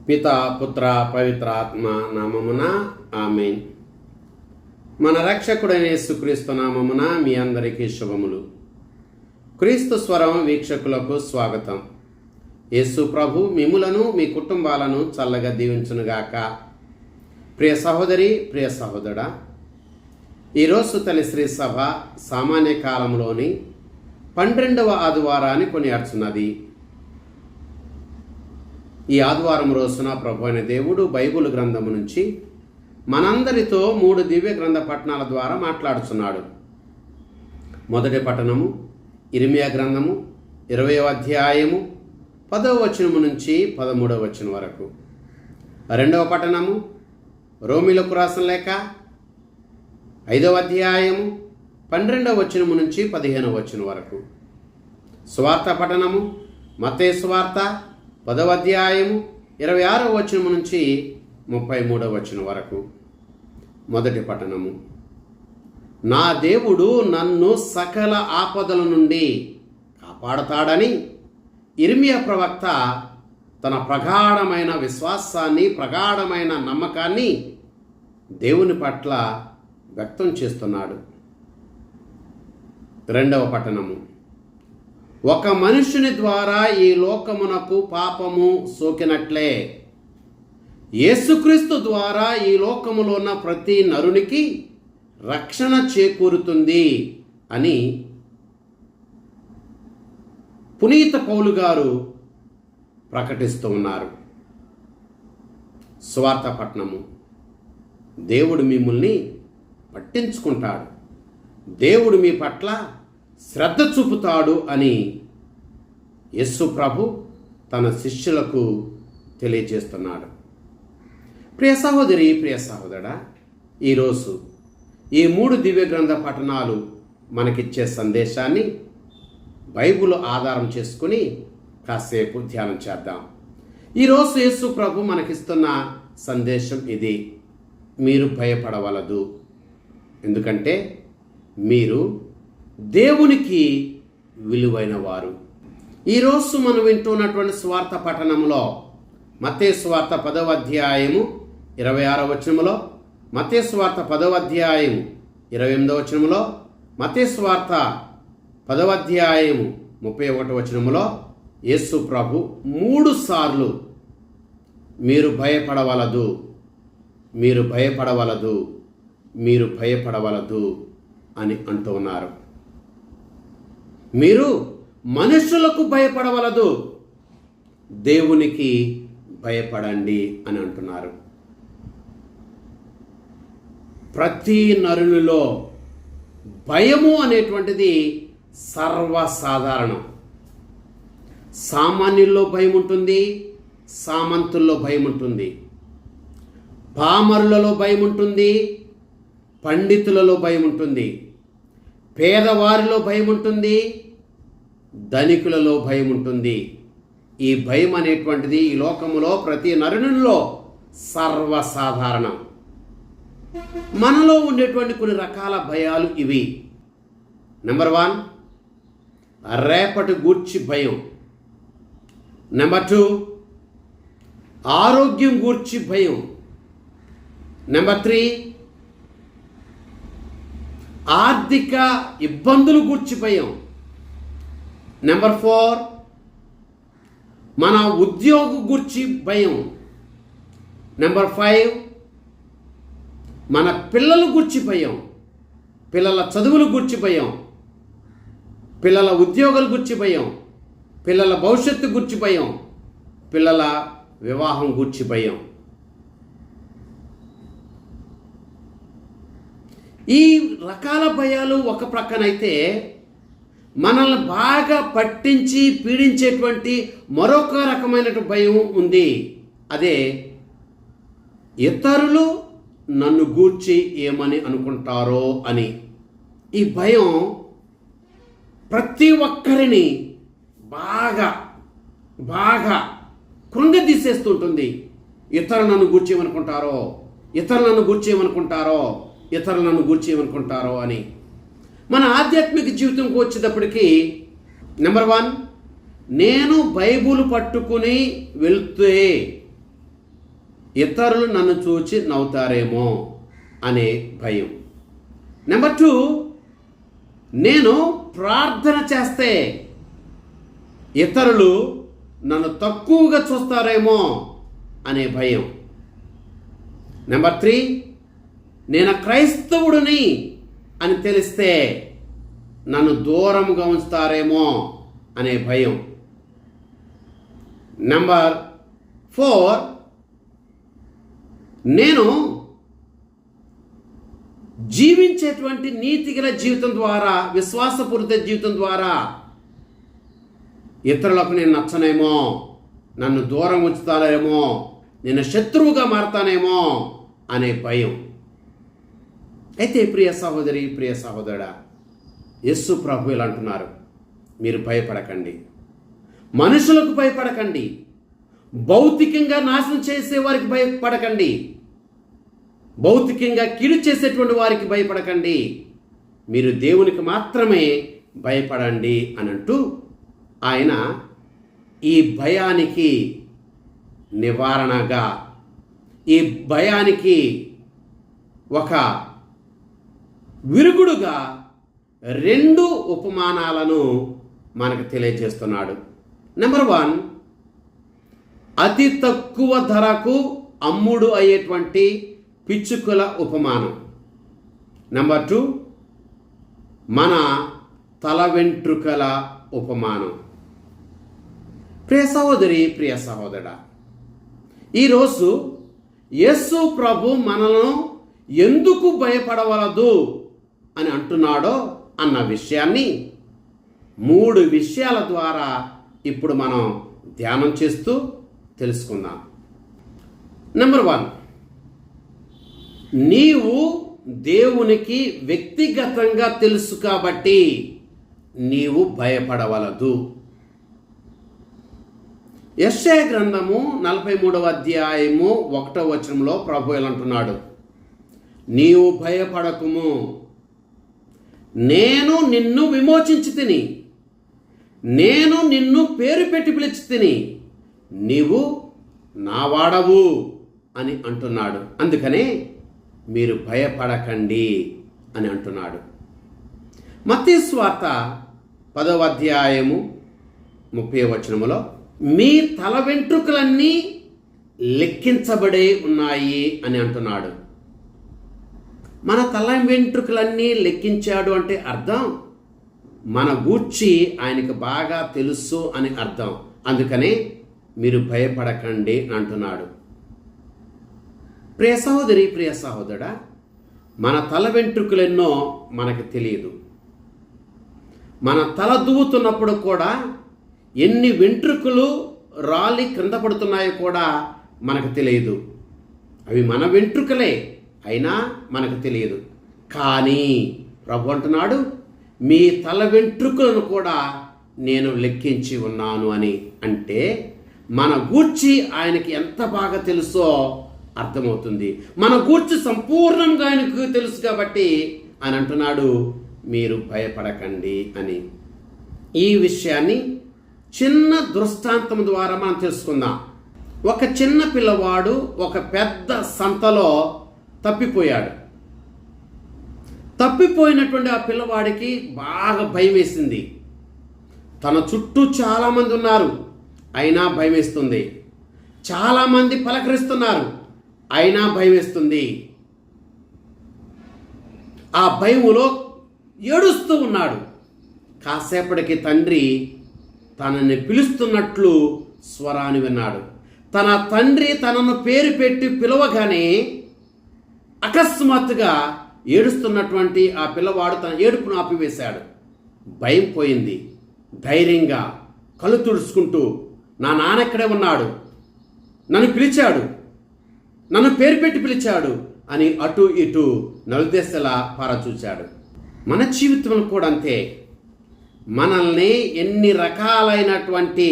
పితా పుత్ర పవిత్ర ఆత్మ నామమున ఆమేన్. మన రక్షకుడైన యేసుక్రీస్తు నామమున మీ అందరికీ శుభములు. క్రీస్తు స్వరం వీక్షకులకు స్వాగతం. యేసు ప్రభు మిమ్ములను మీ కుటుంబాలను చల్లగా దీవించునుగాక. ప్రియ సహోదరి, ప్రియ సహోదరుడా, ఈరోజు తల్లి శ్రీ సభ సామాన్య కాలంలోని 12వ ఆదివారాన్ని కొనియాడుచున్నది. ఈ ఆదివారం రోజున ప్రభు అయిన దేవుడు బైబిల్ గ్రంథము నుంచి మనందరితో 3 దివ్య గ్రంథ పట్టణాల ద్వారా మాట్లాడుచున్నాడు. మొదటి పట్టణము ఇర్మియా గ్రంథము 20వ అధ్యాయము 10వ వచనము నుంచి 13వ వచనం వరకు. రెండవ పట్టణము రోమీలకు రాసిన లేఖ 5వ అధ్యాయము 12వ వచనము నుంచి 15వ వచనం వరకు. సువార్త పట్టణము మత్తయి సువార్త 10వ అధ్యాయము 26వ వచనము నుంచి 33వ వచనం వరకు. మొదటి పట్టణము, నా దేవుడు నన్ను సకల ఆపదల నుండి కాపాడతాడని ఇర్మియా ప్రవక్త తన ప్రగాఢమైన విశ్వాసాన్ని, ప్రగాఢమైన నమ్మకాన్ని దేవుని పట్ల వ్యక్తం చేస్తున్నాడు. రెండవ పట్టణము, ఒక మనుషుని ద్వారా ఈ లోకమునకు పాపము సోకినట్లే యేసుక్రీస్తు ద్వారా ఈ లోకములో ఉన్న ప్రతి నరునికి రక్షణ చేకూరుతుంది అని పునీత పౌలు గారు ప్రకటిస్తూ ఉన్నారు. సువార్త పట్టణము, దేవుడు మిమ్మల్ని పట్టించుకుంటాడు, దేవుడు మీ పట్ల శ్రద్ధ చూపుతాడు అని యేసు ప్రభు తన శిష్యులకు తెలియజేస్తున్నాడు. ప్రియ సహోదరి, ప్రియ సహోదరుడా, ఈరోజు ఈ 3 దివ్య గ్రంథ పఠనాలు మనకిచ్చే సందేశాన్ని బైబిల్ ఆధారం చేసుకుని కాసేపు ధ్యానం చేద్దాం. ఈరోజు యేసు ప్రభు మనకిస్తున్న సందేశం ఇది: మీరు భయపడవలదు, ఎందుకంటే మీరు దేవునికి విలువైన వారు. ఈరోజు మనం వింటున్నటువంటి స్వార్థ పఠనంలో మత్తయి సువార్త 10వ అధ్యాయము 26వ వచనములో, మత్తయి సువార్త 10వ అధ్యాయము 28వ వచనములో, మత్తయి సువార్త 10వ అధ్యాయము 31వ వచనములో యేసు ప్రభు 3 సార్లు మీరు భయపడవలదు, మీరు భయపడవలదు, మీరు భయపడవలదు అని అంటూ ఉన్నారు. మీరు మనుషులకు భయపడవలదు, దేవునికి భయపడండి అని అంటున్నారు. ప్రతి నరునిలో భయము అనేటువంటిది సర్వసాధారణం. సామాన్యుల్లో భయం ఉంటుంది, సామంతుల్లో భయం ఉంటుంది, పామరులలో భయం ఉంటుంది, పండితులలో భయం ఉంటుంది, పేదవారిలో భయం ఉంటుంది, ధనికులలో భయం ఉంటుంది. ఈ భయం అనేటువంటిది ఈ లోకములో ప్రతి నరునిలో సర్వసాధారణం. మనలో ఉండేటువంటి కొన్ని రకాల భయాలు ఇవి. నెంబర్ 1, రేపటి గూర్చి భయం. నెంబర్ 2, ఆరోగ్యం గూర్చి భయం. నెంబర్ 3, ఆర్థిక ఇబ్బందులు గూర్చి భయం. నెంబర్ 4, మన ఉద్యోగ గూర్చి భయం. నెంబర్ 5, మన పిల్లల గూర్చి భయం, పిల్లల చదువుల గూర్చి భయం, పిల్లల ఉద్యోగాల గూర్చి భయం, పిల్లల భవిష్యత్తు గూర్చి భయం, పిల్లల వివాహం గూర్చి భయం. ఈ రకాల భయాలు ఒక ప్రక్కనైతే, మనల్ని బాగా పట్టించి పీడించేటువంటి మరొక రకమైన భయం ఉంది. అదే ఇతరులు నన్ను గూర్చి ఏమని అనుకుంటారో అని. ఈ భయం ప్రతి ఒక్కరిని బాగా బాగా కృంగదీసేస్తుంటుంది. ఇతరులు నన్ను గూర్చి ఏమనుకుంటారో, ఇతరులు నన్ను గూర్చి ఏమనుకుంటారో, ఇతరులు నన్ను గూర్చి ఏమనుకుంటారో అని. మన ఆధ్యాత్మిక జీవితంకి వచ్చేటప్పటికి నెంబర్ 1, నేను బైబుల్ పట్టుకుని వెళ్తే ఇతరులు నన్ను చూచి నవ్వుతారేమో అనే భయం. నెంబర్ 2, నేను ప్రార్థన చేస్తే ఇతరులు నన్ను తక్కువగా చూస్తారేమో అనే భయం. నెంబర్ 3, నేను క్రైస్తవుడిని అని తెలిస్తే నన్ను దూరంగా ఉంచుతారేమో అనే భయం. నెంబర్ 4, నేను జీవించేటువంటి నీతిగల జీవితం ద్వారా, విశ్వాసపూరిత జీవితం ద్వారా ఇతరులకు నేను నచ్చనేమో, నన్ను దూరం ఉంచుతారేమో, నేను శత్రువుగా మారతానేమో అనే భయం. అయితే ప్రియ సహోదరి, ప్రియ సహోదరుడా, యేసు ప్రభు ఇలా అంటున్నారు, మీరు భయపడకండి, మనుషులకు భయపడకండి, భౌతికంగా నాశనం చేసే వారికి భయపడకండి, భౌతికంగా కీడు చేసేటువంటి వారికి భయపడకండి, మీరు దేవునికి మాత్రమే భయపడండి అని అంటూ ఆయన ఈ భయానికి నివారణగా, ఈ భయానికి ఒక విరుగుడుగా 2 ఉపమానాలను మనకు తెలియజేస్తున్నాడు. నెంబర్ 1, అతి తక్కువ ధరకు అమ్ముడు అయ్యేటువంటి పిచ్చుకల ఉపమానం. నెంబర్ 2, మన తల వెంట్రుకల ఉపమానం. ప్రియ సహోదరి, ప్రియ సహోదరుడా, ఈరోజు యేసు ప్రభు మనలను ఎందుకు భయపడవలదు అని అంటున్నాడో అన్న విషయాన్ని 3 విషయాల ద్వారా ఇప్పుడు మనం ధ్యానం చేస్తూ తెలుసుకుందాం. నెంబర్ 1, నీవు దేవునికి వ్యక్తిగతంగా తెలుసు కాబట్టి నీవు భయపడవలదు. యెషయా గ్రంథము 43వ అధ్యాయము 1వ వచనంలో ప్రభు ఇలా అంటున్నాడు, నీవు భయపడకుము, నేను నిన్ను విమోచించి తిని, నేను నిన్ను పేరు పెట్టి పిలిచి తిని, నీవు నా వాడవు అని అంటున్నాడు. అందుకనే మీరు భయపడకండి అని అంటున్నాడు. మత్తయి సువార్త 10వ అధ్యాయము 30వ వచనములో, మీ తల వెంట్రుకలన్నీ లెక్కించబడే ఉన్నాయి అని అంటున్నాడు. మన తల వెంట్రుకలన్నీ లెక్కించాడు అంటే అర్థం మన గూర్చి ఆయనకు బాగా తెలుసు అని అర్థం. అందుకనే మీరు భయపడకండి అంటున్నాడు. ప్రియ సహోదరి, ప్రియ సహోదరుడా, మన తల వెంట్రుకలెన్నో మనకు తెలియదు. మన తల దువ్వుతున్నప్పుడు కూడా ఎన్ని వెంట్రుకలు రాలి క్రింద పడుతున్నాయో కూడా మనకు తెలియదు. అవి మన వెంట్రుకలే అయినా మనకు తెలియదు. కానీ ప్రభు అంటున్నాడు, మీ తల వెంట్రుకలను కూడా నేను లెక్కించి ఉన్నాను అని. అంటే మన గూర్చి ఆయనకి ఎంత బాగా తెలుసో అర్థమవుతుంది. మన గూర్చి సంపూర్ణంగా ఆయనకు తెలుసు కాబట్టి ఆయన అంటున్నాడు, మీరు భయపడకండి అని. ఈ విషయాన్ని చిన్న దృష్టాంతం ద్వారా మనం తెలుసుకుందాం. ఒక చిన్న పిల్లవాడు ఒక పెద్ద సంతలో తప్పిపోయాడు. తప్పిపోయినటువంటి ఆ పిల్లవాడికి బాగా భయం వేసింది. తన చుట్టూ చాలామంది ఉన్నారు, అయినా భయం వేస్తుంది. చాలామంది పలకరిస్తున్నారు, అయినా భయం వేస్తుంది. ఆ భయములో ఏడుస్తూ ఉన్నాడు. కాసేపటికి తండ్రి తనని పిలుస్తున్నట్లు స్వరాన్ని విన్నాడు. తన తండ్రి తనను పేరు పెట్టి పిలవగానే అకస్మాత్తుగా ఏడుస్తున్నటువంటి ఆ పిల్లవాడు తన ఏడుపును ఆపివేశాడు. భయం పోయింది. ధైర్యంగా కళ్ళు తుడుచుకుంటూ, నా నాన్న ఇక్కడే ఉన్నాడు, నన్ను పిలిచాడు, నన్ను పేరు పెట్టి పిలిచాడు అని అటు ఇటు నలుదెసలా పారచూచాడు. మన జీవితంలో కూడా అంతే. మనల్ని ఎన్ని రకాలైనటువంటి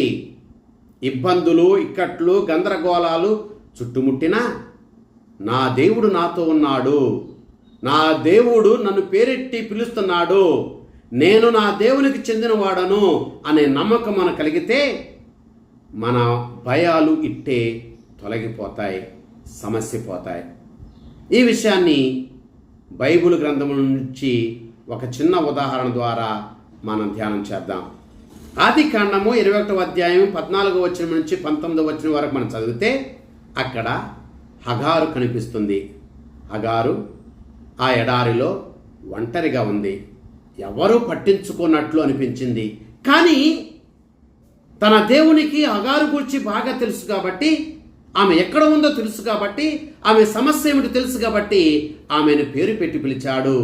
ఇబ్బందులు, ఇక్కట్లు, గందరగోళాలు చుట్టుముట్టినా నా దేవుడు నాతో ఉన్నాడు, నా దేవుడు నన్ను పేరెట్టి పిలుస్తున్నాడు, నేను నా దేవునికి చెందినవాడను అనే నమ్మకం మనకు కలిగితే మన భయాలు ఇట్టే తొలగిపోతాయి. సమస్య పోతాయి. ఈ విషయాన్ని బైబిల్ గ్రంథం నుంచి ఒక చిన్న ఉదాహరణ ద్వారా మనం ధ్యానం చేద్దాం. ఆదికాండము 21వ అధ్యాయం 14వ వచనం నుంచి 19వ వచనం వరకు మనం చదివితే అక్కడ హగారు కనిపిస్తుంది. హగారు ఆ ఎడారిలో ఒంటరిగా ఉంది. ఎవరూ పట్టించుకున్నట్లు అనిపించింది. కానీ తన దేవునికి హగారు గురించి బాగా తెలుసు కాబట్టి, ఆమె ఎక్కడ ఉందో తెలుసు కాబట్టి, ఆమె సమస్య ఏమిటో తెలుసు కాబట్టి ఆమెను పేరు పెట్టి పిలిచాడు,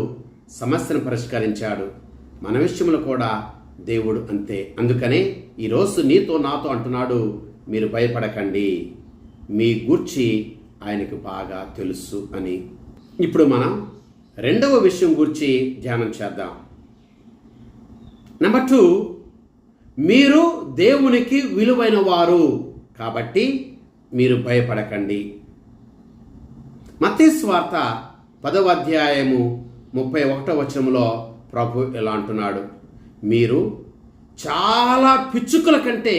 సమస్యను పరిష్కరించాడు. మన విషయంలో కూడా దేవుడు అంతే. అందుకనే ఈరోజు నీతో నాతో అంటున్నాడు, మీరు భయపడకండి, మీ గూర్చి ఆయనకు బాగా తెలుసు అని. ఇప్పుడు మనం రెండవ విషయం గురించి ధ్యానం చేద్దాం. నెంబర్ 2, మీరు దేవునికి విలువైన వారు కాబట్టి మీరు భయపడకండి. మత్తయి సువార్త 10వ అధ్యాయము 31వ వచనంలో ప్రభు ఇలా అంటున్నాడు, మీరు చాలా పిచ్చుకల కంటే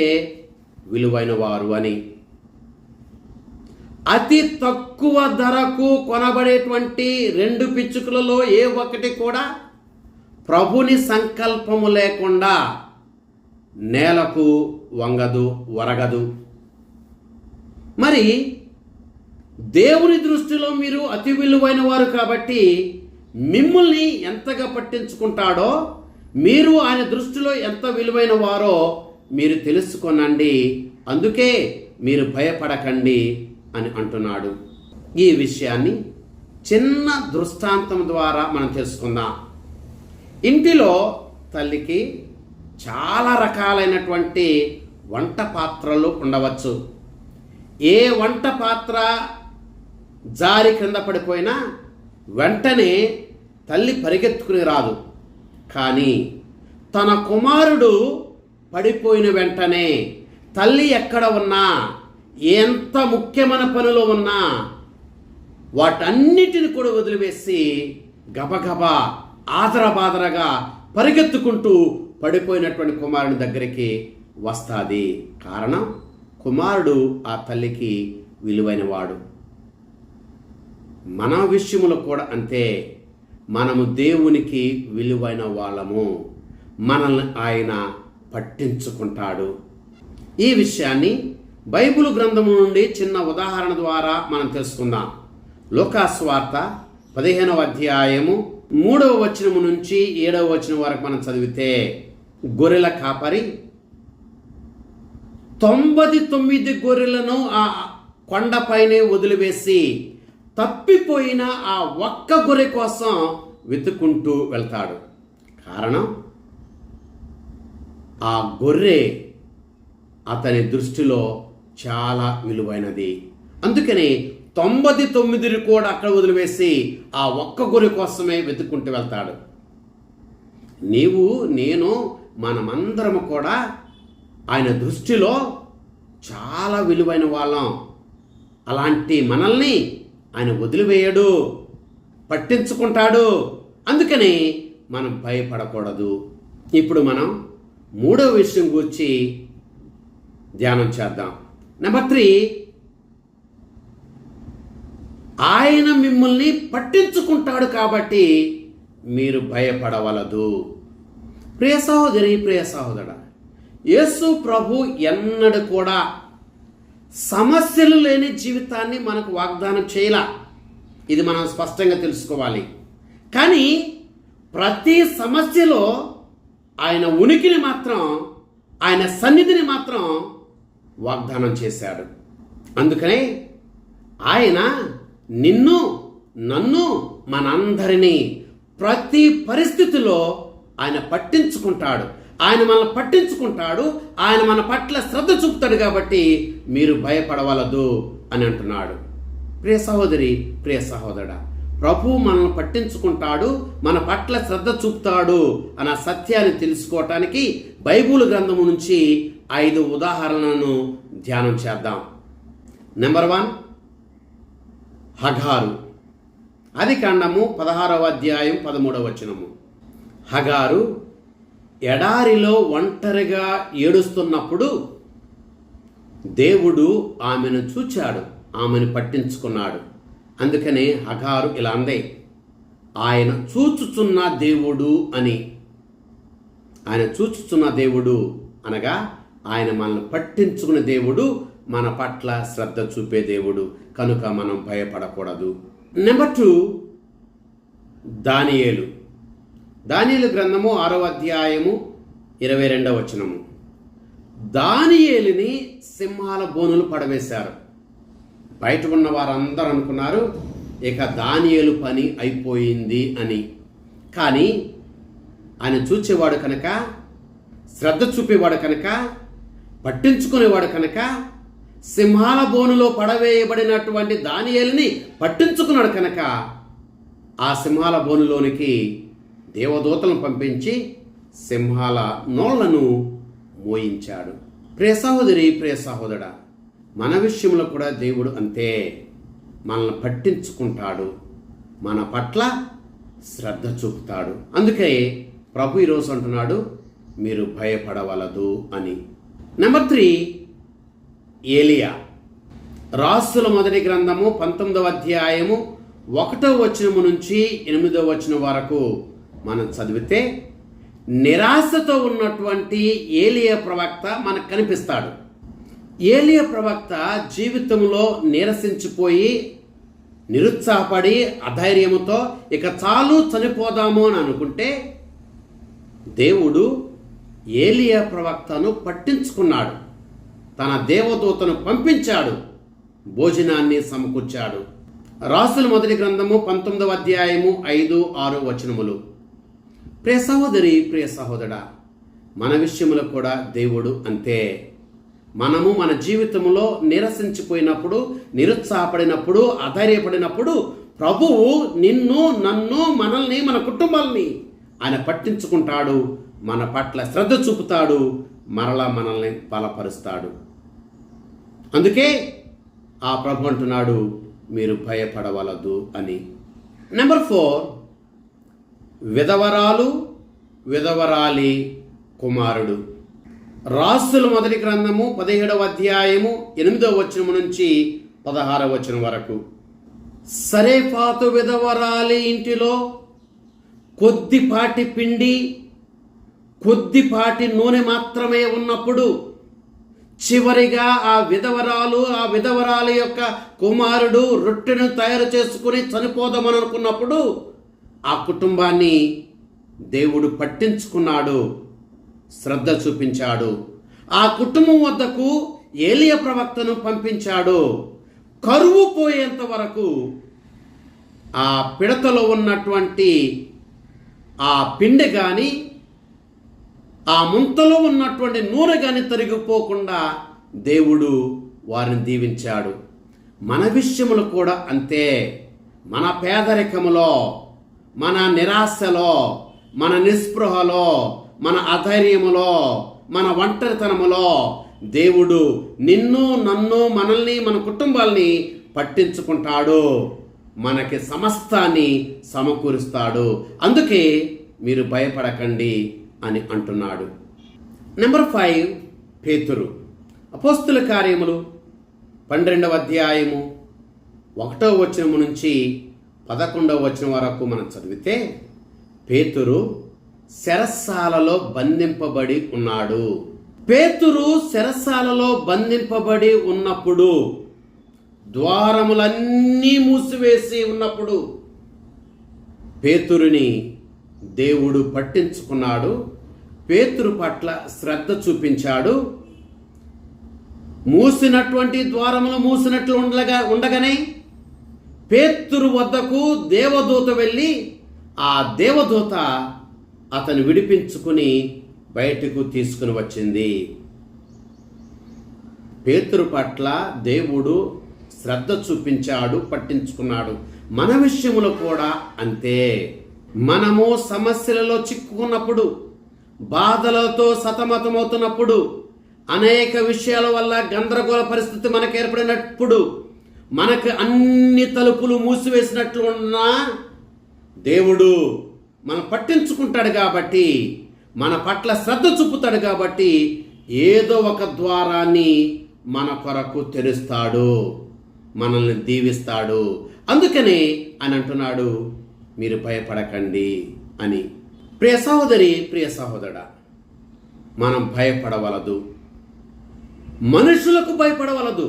విలువైన వారు అని. అతి తక్కువ ధరకు కొనబడేటువంటి 2 పిచ్చుకలలో ఏ ఒక్కటి కూడా ప్రభుని సంకల్పము లేకుండా నేలకు వంగదు, ఒరగదు. మరి దేవుని దృష్టిలో మీరు అతి విలువైన వారు కాబట్టి మిమ్మల్ని ఎంతగా పట్టించుకుంటాడో, మీరు ఆయన దృష్టిలో ఎంత విలువైన వారో మీరు తెలుసుకొనండి. అందుకే మీరు భయపడకండి అని అంటున్నాడు. ఈ విషయాన్ని చిన్న దృష్టాంతం ద్వారా మనం తెలుసుకుందాం. ఇంటిలో తల్లికి చాలా రకాలైనటువంటి వంట పాత్రలు ఉండవచ్చు. ఏ వంట పాత్ర జారి క్రింద పడిపోయినా వెంటనే తల్లి పరిగెత్తుకుని రాదు. కానీ తన కుమారుడు పడిపోయిన వెంటనే తల్లి ఎక్కడ ఉన్నా, ఎంత ముఖ్యమైన పనిలో ఉన్నా వాటన్నిటిని కూడా వదిలివేసి గబగబా ఆదరబాదరగా పరిగెత్తుకుంటూ పడిపోయినటువంటి కుమారుని దగ్గరికి వస్తుంది. కారణం, కుమారుడు ఆ తల్లికి విలువైన వాడు. మన విషయంలో కూడా అంతే. మనము దేవునికి విలువైన వాళ్ళము. మనల్ని ఆయన పట్టించుకుంటాడు. ఈ విషయాన్ని బైబిల్ గ్రంథము నుండి చిన్న ఉదాహరణ ద్వారా మనం తెలుసుకుందాం. లూకాసు వార్త 15వ అధ్యాయము 3వ వచనము నుంచి 7వ వచనం వరకు మనం చదివితే, గొర్రెల కాపరి 99 గొర్రెలను ఆ కొండపైనే వదిలివేసి తప్పిపోయిన ఆ ఒక్క గొర్రె కోసం వెతుక్కుంటూ వెళ్తాడు. కారణం, ఆ గొర్రె అతని దృష్టిలో చాలా విలువైనది. అందుకని 99 కూడా అక్కడ వదిలివేసి ఆ ఒక్క గొర్రె కోసమే వెతుక్కుంటూ వెళ్తాడు. నీవు, నేను, మనమందరము కూడా ఆయన దృష్టిలో చాలా విలువైన వాళ్ళం. అలాంటి మనల్ని ఆయన వదిలివేయడు, పట్టించుకుంటాడు. అందుకని మనం భయపడకూడదు. ఇప్పుడు మనం 3వ విషయం గురించి ధ్యానం చేద్దాం. నెంబర్ 3, ఆయన మిమ్మల్ని పట్టించుకుంటాడు కాబట్టి మీరు భయపడవలదు. ప్రియ సహోదరి, ప్రియ సహోదరుడా, యేసు ప్రభు ఎన్నడూ కూడా సమస్యలు లేని జీవితాన్ని మనకు వాగ్దానం చేయలా. ఇది మనం స్పష్టంగా తెలుసుకోవాలి. కానీ ప్రతి సమస్యలో ఆయన ఉనికిని మాత్రం, ఆయన సన్నిధిని మాత్రం వాగ్దానం చేశాడు. అందుకనే ఆయన నిన్ను, నన్ను, మనందరినీ ప్రతి పరిస్థితిలో ఆయన పట్టించుకుంటాడు. ఆయన మనల్ని పట్టించుకుంటాడు. ఆయన మన పట్ల శ్రద్ధ చూపుతాడు. కాబట్టి మీరు భయపడవలదు అని అంటున్నాడు. ప్రియ సహోదరి, ప్రియ సహోదరుడా, ప్రభు మనల్ని పట్టించుకుంటాడు, మన పట్ల శ్రద్ధ చూపుతాడు అన్న సత్యాన్ని తెలుసుకోవటానికి బైబిల్ గ్రంథము నుంచి 5 ఉదాహరణలను ధ్యానం చేద్దాం. నెంబర్ 1, హగారు. ఆదికాండము 16వ అధ్యాయం 13వ వచనము. హగారు ఎడారిలో ఒంటరిగా ఏడుస్తున్నప్పుడు దేవుడు ఆమెను చూచాడు. ఆమెను పట్టించుకున్నాడు. అందుకనే హగారు ఇలా అందే, ఆయన చూచుచున్న దేవుడు అని. ఆయన చూచుచున్న దేవుడు అనగా ఆయన మనల్ని పట్టించుకునే దేవుడు, మన పట్ల శ్రద్ధ చూపే దేవుడు. కనుక మనం భయపడకూడదు. నెంబర్ 2, దానియేలు. దానియేలు గ్రంథము 6వ అధ్యాయము 22వ వచనము. దానియేలుని సింహాల బోనులు పడవేశారు. బయట ఉన్న వారందరూ అనుకున్నారు ఇక దానియేలు పని అయిపోయింది అని. కానీ ఆయన చూచేవాడు కనుక, శ్రద్ధ చూపేవాడు కనుక, పట్టించుకునేవాడు కనుక సింహాల బోనులో పడవేయబడినటువంటి దానియేలుని పట్టించుకున్నాడు కనుక ఆ సింహాల బోనులోనికి దేవదూతలను పంపించి సింహాల నోళ్లను మోయించాడు. ప్రియ సహోదరి, ప్రియ సహోదరుడా, మన విషయంలో కూడా దేవుడు అంతే. మనల్ని పట్టించుకుంటాడు, మన పట్ల శ్రద్ధ చూపుతాడు. అందుకే ప్రభు ఈరోజు అంటున్నాడు, మీరు భయపడవలదు అని. నెంబర్ 3, ఏలియా. రాసుల మొదటి గ్రంథము 19వ అధ్యాయము 1వ వచనము నుంచి 8వ వచనం వరకు మనం చదివితే నిరాశతో ఉన్నటువంటి ఏలియా ప్రవక్త మనకు కనిపిస్తాడు. ఏలియా ప్రవక్త జీవితంలో నీరసించిపోయి, నిరుత్సాహపడి, అధైర్యముతో ఇక చాలు చనిపోదాము అని అనుకుంటే దేవుడు ఏలియా ప్రవక్తను పట్టించుకున్నాడు. తన దేవదూతను పంపించాడు, భోజనాన్ని సమకూర్చాడు. రాసుల మొదటి గ్రంథము 19వ అధ్యాయము 5, 6 వచనములు. ప్రియ సహోదరి, ప్రియ సహోదరుడా, మన విషయంలో కూడా దేవుడు అంతే. మనము మన జీవితంలో నిరసించిపోయినప్పుడు, నిరుత్సాహపడినప్పుడు, అధైర్యపడినప్పుడు ప్రభువు నిన్ను, నన్ను, మనల్ని, మన కుటుంబాలని ఆయన పట్టించుకుంటాడు, మన పట్ల శ్రద్ధ చూపుతాడు, మరలా మనల్ని బలపరుస్తాడు. అందుకే ఆ ప్రభు అంటున్నాడు, మీరు భయపడవలదు అని. నెంబర్ 4, విధవరాలు, విధవరాలి కుమారుడు. రాసుల మొదటి గ్రంథము 17వ అధ్యాయము 8వ వచనం నుంచి 16వ వచనం వరకు. సరేఫాతు విధవరాలి ఇంటిలో కొద్దిపాటి పిండి, కొద్దిపాటి నూనె మాత్రమే ఉన్నప్పుడు చివరిగా ఆ విధవరాలి యొక్క కుమారుడు రొట్టెను తయారు చేసుకుని చనిపోదామని అనుకున్నప్పుడు ఆ కుటుంబాన్ని దేవుడు పట్టించుకున్నాడు, శ్రద్ధ చూపించాడు. ఆ కుటుంబం వద్దకు ఏలియా ప్రవక్తను పంపించాడు. కరువు పోయేంత వరకు ఆ పిడతలో ఉన్నటువంటి ఆ పిండి కానీ, ఆ ముంతలో ఉన్నటువంటి నూనె కానీ తరిగిపోకుండా దేవుడు వారిని దీవించాడు. మన విషయములు కూడా అంతే. మన పేదరికములో, మన నిరాశలో, మన నిస్పృహలో, మన అధైర్యములో, మన ఒంటరితనములో దేవుడు నిన్ను, నన్ను, మనల్ని, మన కుటుంబాల్ని పట్టించుకుంటాడు, మనకి సమస్తాన్ని సమకూరుస్తాడు. అందుకే మీరు భయపడకండి అని అంటున్నాడు. నెంబర్ 5, పేతురు. అపోస్తుల కార్యములు 12వ అధ్యాయము 1వ వచనము నుంచి 11వ వచనం వరకు మనం చదివితే పేతురు చెరసాలలో బంధింపబడి ఉన్నాడు. పేతురు చెరసాలలో బంధింపబడి ఉన్నప్పుడు, ద్వారములన్నీ మూసివేసి ఉన్నప్పుడు పేతురుని దేవుడు పట్టించుకున్నాడు, పేతురు పట్ల శ్రద్ధ చూపించాడు. మూసినటువంటి ద్వారములు మూసినట్లు ఉండగానే పేతురు వద్దకు దేవదూత వెళ్ళి ఆ దేవదూత అతను విడిపించుకుని బయటకు తీసుకుని వచ్చింది. పేతురు పట్ల దేవుడు శ్రద్ధ చూపించాడు, పట్టించుకున్నాడు. మన విషయంలో కూడా అంతే. మనము సమస్యలలో చిక్కుకున్నప్పుడు, బాధలతో సతమతమవుతున్నప్పుడు, అనేక విషయాల వల్ల గందరగోళ పరిస్థితి మనకు ఏర్పడినప్పుడు, మనకు అన్ని తలుపులు మూసివేసినట్లు ఉన్నా దేవుడు మనం పట్టించుకుంటాడు కాబట్టి, మన పట్ల శ్రద్ధ చూపుతాడు కాబట్టి ఏదో ఒక ద్వారాన్ని మన కొరకు తెరుస్తాడు. మనల్ని దీవిస్తాడు. అందుకని అని అంటున్నాడు, మీరు భయపడకండి అని. ప్రియ సహోదరి, ప్రియ సహోదరుడా, మనం భయపడవలదు. మనుషులకు భయపడవలదు,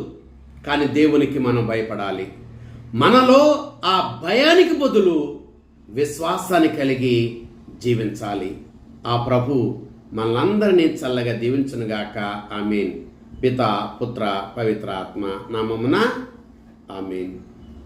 కానీ దేవునికి మనం భయపడాలి. మనలో ఆ భయానికి బదులు విశ్వాసాన్ని కలిగి జీవించాలి. ఆ ప్రభు మనలందరినీ చల్లగా దీవించునుగాక. ఆమేన్. పిత, పుత్ర, పవిత్ర ఆత్మ నామమున ఆమేన్.